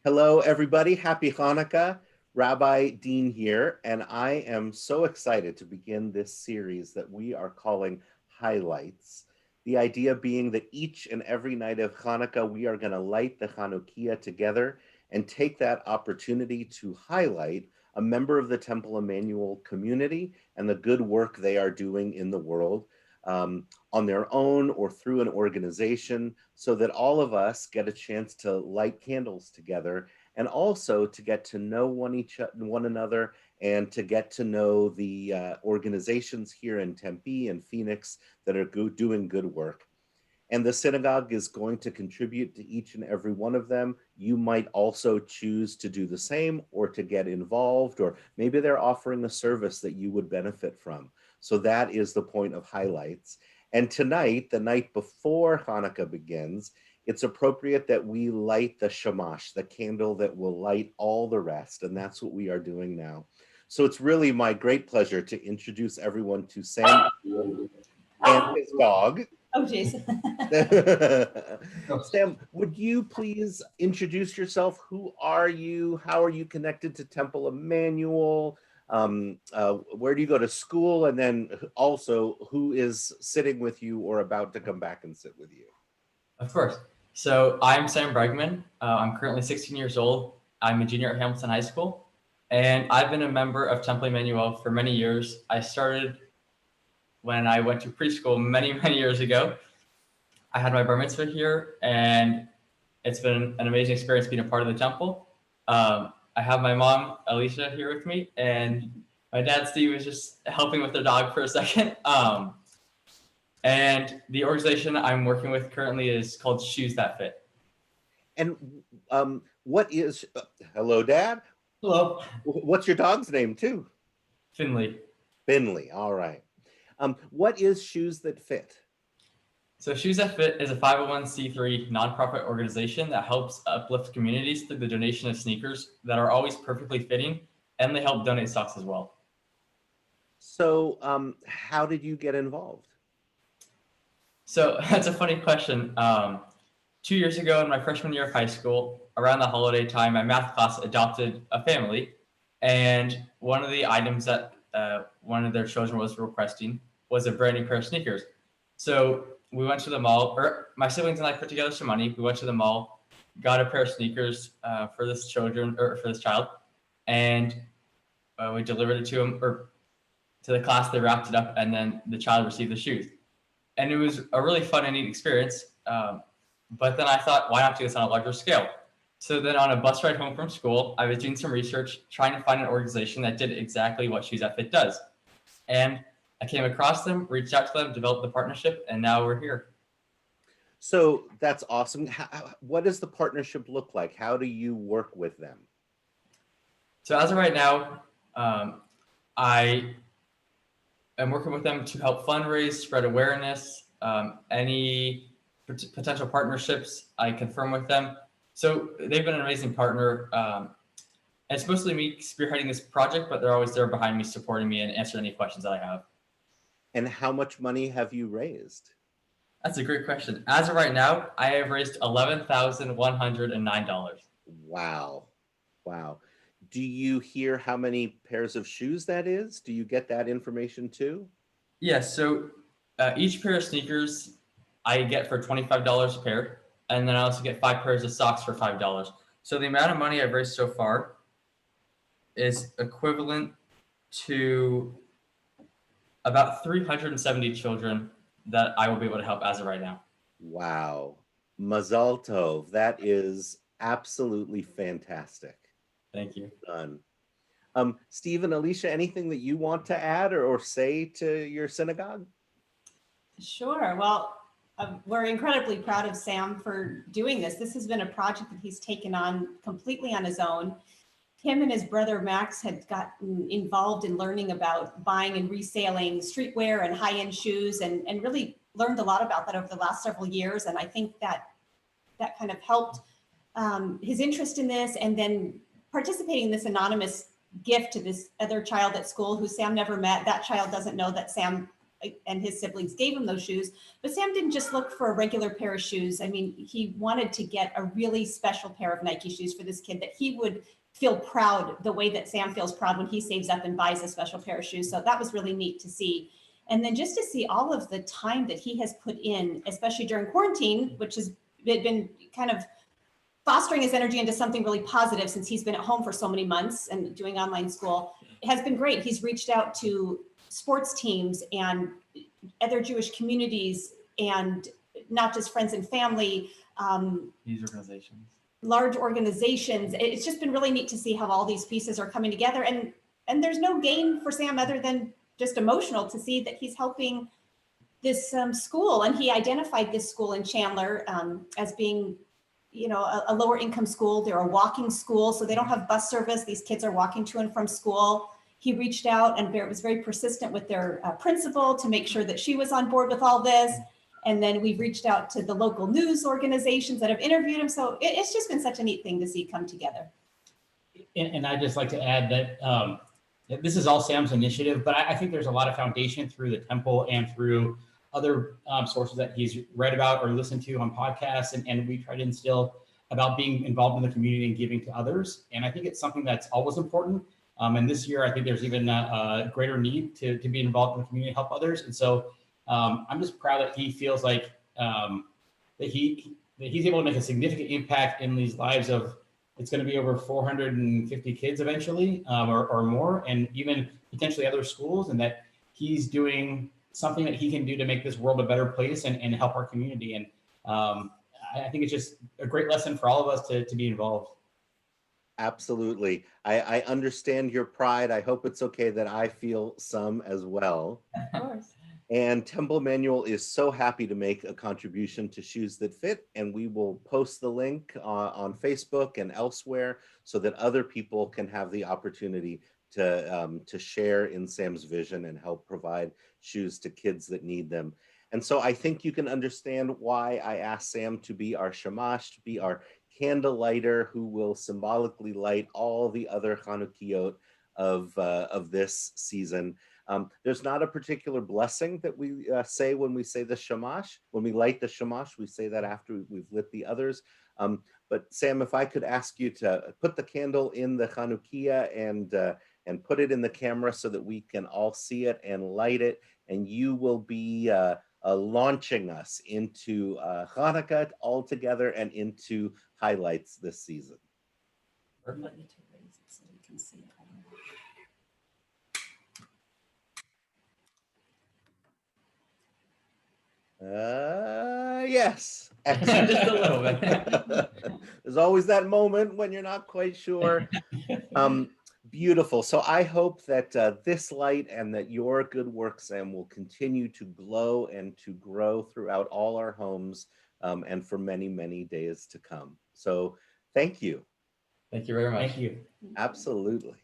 Hello, everybody. Happy Hanukkah. Rabbi Dean here, and I am so excited to begin this series that we are calling Highlights. The idea being that each and every night of Hanukkah, we are going to light the Chanukiah together and take that opportunity to highlight a member of the Temple Emanuel community and the good work they are doing in the world. On their own or through an organization, so that all of us get a chance to light candles together and also to get to know one another and to get to know the organizations here in Tempe and Phoenix that are doing good work. And the synagogue is going to contribute to each and every one of them. You might also choose to do the same or to get involved, or maybe they're offering a service that you would benefit from. So that is the point of Highlights. And tonight, the night before Hanukkah begins, it's appropriate that we light the Shamash, the candle that will light all the rest. And that's what we are doing now. So it's really my great pleasure to introduce everyone to Sam and his dog. Oh, Jason. Sam, would you please introduce yourself? Who are you? How are you connected to Temple Emanuel? Where do you go to school? And then also, who is sitting with you or about to come back and sit with you? Of course. So I'm Sam Bregman. I'm currently 16 years old. I'm a junior at Hamilton High School. And I've been a member of Temple Emanuel for many years. I started when I went to preschool many years ago. I had my bar mitzvah here, and it's been an amazing experience being a part of the temple. I have my mom, Alicia, here with me, and my dad, Steve, is just helping with their dog for a second. And the organization I'm working with currently is called Shoes That Fit. And what is, hello, Dad? Hello. What's your dog's name, too? Finley. Finley, all right. What is Shoes That Fit? So Shoes That Fit is a 501c3 nonprofit organization that helps uplift communities through the donation of sneakers that are always perfectly fitting, and they help donate socks as well. So how did you get involved? So that's a funny question. 2 years ago in my freshman year of high school, around the holiday time, my math class adopted a family, and one of the items that one of their children was requesting was a brand new pair of sneakers. So we went to the mall, or my siblings and I put together some money. We went to the mall, got a pair of sneakers for this child, and we delivered it to him, or to the class. They wrapped it up, and then the child received the shoes. And it was a really fun and neat experience. But then I thought, why not do this on a larger scale? So then on a bus ride home from school, I was doing some research, trying to find an organization that did exactly what Shoes That Fit does. And I came across them, reached out to them, developed the partnership, and now we're here. So that's awesome. What does the partnership look like? How do you work with them? So as of right now, I am working with them to help fundraise, spread awareness, any potential partnerships I confirm with them. So they've been an amazing partner. It's mostly me spearheading this project, but they're always there behind me, supporting me and answering any questions that I have. And how much money have you raised? That's a great question. As of right now, I have raised $11,109. Wow. Wow. Do you hear how many pairs of shoes that is? Do you get that information too? Yes. So each pair of sneakers I get for $25 a pair. And then I also get 5 pairs of socks for $5. So the amount of money I've raised so far is equivalent to about 370 children that I will be able to help as of right now. Wow. Mazal tov. That is absolutely fantastic. Thank you. Done. Steve and Alicia, anything that you want to add or say to your synagogue? Sure. Well, we're incredibly proud of Sam for doing this. This has been a project that he's taken on completely on his own. Him and his brother Max had gotten involved in learning about buying and reselling streetwear and high-end shoes, and really learned a lot about that over the last several years. And I think that kind of helped his interest in this, and then participating in this anonymous gift to this other child at school who Sam never met. That child doesn't know that Sam and his siblings gave him those shoes. But Sam didn't just look for a regular pair of shoes. I mean, he wanted to get a really special pair of Nike shoes for this kid that he would feel proud the way that Sam feels proud when he saves up and buys a special pair of shoes. So that was really neat to see. And then just to see all of the time that he has put in, especially during quarantine, which has been kind of fostering his energy into something really positive since he's been at home for so many months and doing online school, it has been great. He's reached out to sports teams and other Jewish communities and not just friends and family. These organizations. Large organizations. It's just been really neat to see how all these pieces are coming together. And there's no gain for Sam other than just emotional to see that he's helping this school. And he identified this school in Chandler as being, you know, a lower income school. They're a walking school, so they don't have bus service. These kids are walking to and from school. He reached out and was very persistent with their principal to make sure that she was on board with all this. And then we've reached out to the local news organizations that have interviewed him. So it's just been such a neat thing to see come together. And I'd just like to add that this is all Sam's initiative, but I think there's a lot of foundation through the temple and through other sources that he's read about or listened to on podcasts. And we try to instill about being involved in the community and giving to others. And I think it's something that's always important. And this year, I think there's even a greater need to be involved in the community, help others. And so I'm just proud that he feels like that he's able to make a significant impact in these lives of, it's going to be over 450 kids eventually, or more, and even potentially other schools, and that he's doing something that he can do to make this world a better place and help our community. And I think it's just a great lesson for all of us to be involved. Absolutely. I understand your pride. I hope it's okay that I feel some as well. Of course. And Temple Emanuel is so happy to make a contribution to Shoes That Fit, and we will post the link on Facebook and elsewhere so that other people can have the opportunity to share in Sam's vision and help provide shoes to kids that need them. And so I think you can understand why I asked Sam to be our Shamash, to be our candle lighter who will symbolically light all the other Chanukiot of this season. There's not a particular blessing that we say when we say the Shamash. When we light the Shamash, we say that after we've lit the others. But Sam, if I could ask you to put the candle in the Chanukiah and put it in the camera so that we can all see it and light it, and you will be launching us into Hanukkah all together and into HighLIGHTS this season. I'd like you to raise it so we can see it. Yes. Just a little bit. There's always that moment when you're not quite sure. Beautiful. So I hope that this light and that your good work, Sam, will continue to glow and to grow throughout all our homes and for many, many days to come. So thank you. Thank you very much. Thank you. Absolutely.